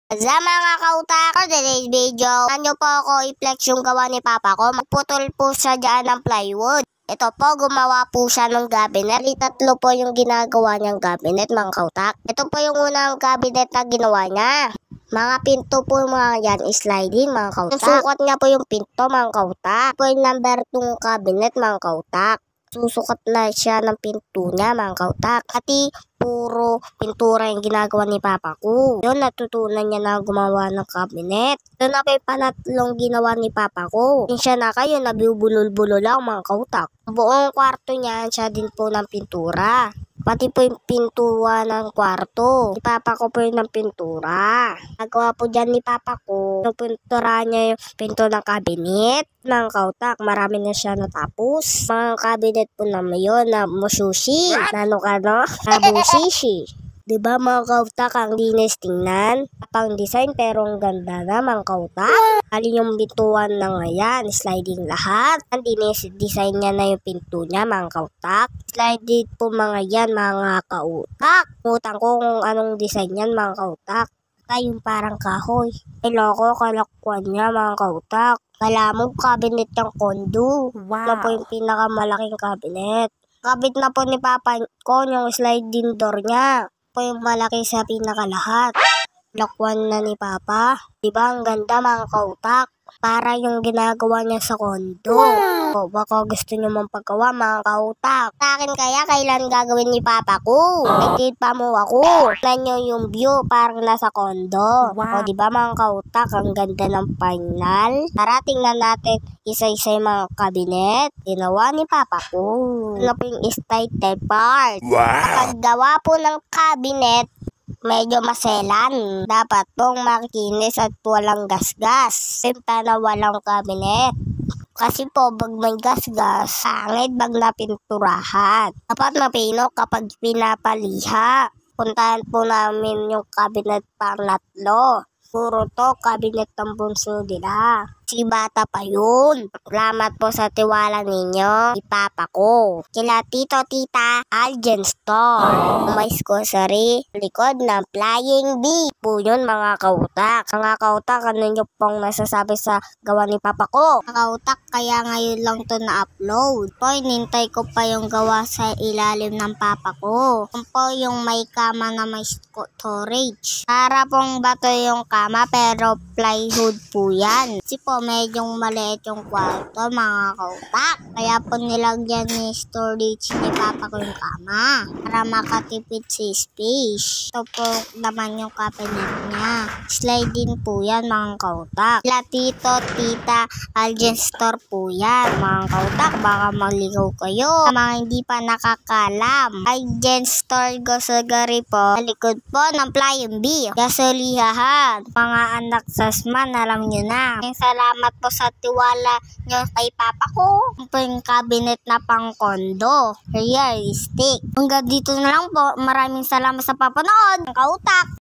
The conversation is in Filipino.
Sa mga kautak ko, today's video, ano po ako i-flex yung gawa ni Papa ko. Magputol po siya dyan ng plywood. Ito po, gumawa po siya ng cabinet. Tatlo po yung ginagawa niyang cabinet, mga kautak. Ito po yung unang cabinet na ginawa niya. Mga pinto po mga yan, sliding, mga kautak. Susukat niya po yung pinto, mga kautak. Ito po yung number 2 cabinet, mga kautak. Susukat na siya ng pinto niya, mga kautak. Pati puro pintura yung ginagawa ni Papa ko. Yun, natutunan niya na gumawa ng cabinet. Yun na po yung panatlong ginawa ni Papa ko. Yun siya na kayo, nabibulol-bulol lang, mga kautak. Buong kwarto niya, siya din po ng pintura. Pati po yung pintura ng kwarto. Si Papa ko po yung ng pintura. Nagawa po dyan ni Papa ko. Yung pintura niya yung pinto ng cabinet. Mga kautak, marami na siya natapos. Mga cabinet po naman yun na musushi. Nano ka no? Nabushishi. Diba mga kautak, ang linis tingnan. Pang design pero ang ganda na mga kautak. Halin yung bituan na ngayon, sliding lahat. Ang linis design niya na yung pinto niya mga kautak. Sliding po mga yan mga kautak. Utang ko kung anong design yan mga kautak. Yung parang kahoy. Iloko kalakwan niya mga kautak. Kala mo cabinet ng kondo. Wow. Na po yung pinakamalaking cabinet. Kabit na po ni Papa ko yung sliding door niya. Po yung malaki sa pinakalahat. Lakwan na ni Papa. Diba ang ganda mga kautak? Para yung ginagawa niya sa kondo. O baka gusto niyo mong paggawa mga kautak. Sa akin kaya kailan gagawin ni Papa ko? Nagkit pa mo ako. Nanyo yung view parang nasa kondo. Wow. O diba mga kautak? Ang ganda ng final. Tara tingnan natin isa-isa yung mga kabinet. Ginawa ni Papa ko. Ano po yung excited part? Kapag gawa po ng cabinet, medyo maselan. Dapat pong makinis at walang gasgas. Pinta na walang cabinet. Kasi po, pag may gasgas, sangit pag napinturahan. Dapat mapino kapag pinapaliha. Puntahan po namin yung cabinet pangatlo. Puro to, cabinet ng bunso nila. Si bata pa yun. Salamat po sa tiwala ninyo. Ipapa ko. Kila Tito Tita Algen Store. May grocery. Likod ng Flying Bee. Po yun mga kautak. Mga kautak, ano nyo pong nasasabi sa gawa ni Papa ko? Mga kautak, kaya ngayon lang to na-upload. Po, inintay ko pa yung gawa sa ilalim ng Papa ko. Kung po yung may kama na may storage. Para pong bato yung kama pero plywood po yan. Kasi po medyong maliit yung kwarto mga kautak. Kaya po nilagyan ni storage ni Papa ko yung kama. Para makatipid si space. Ito po naman yung cabinet niya. Sliding po yan mga kautak. La Tito Tita Algen Store po yan mga kautak. Baka maligaw kayo. Sa mga hindi pa nakakalam. Algen Store Grocery po. Sa likod po ng Flying Bee. Gasolihahan. Mga anak sasman, alam nyo na. Salamat po sa tiwala nyo kay Papa ko. Ito po yung cabinet na pang kondo. Realistic. Hanggang dito na lang po. Maraming salamat sa papanood. Kautak!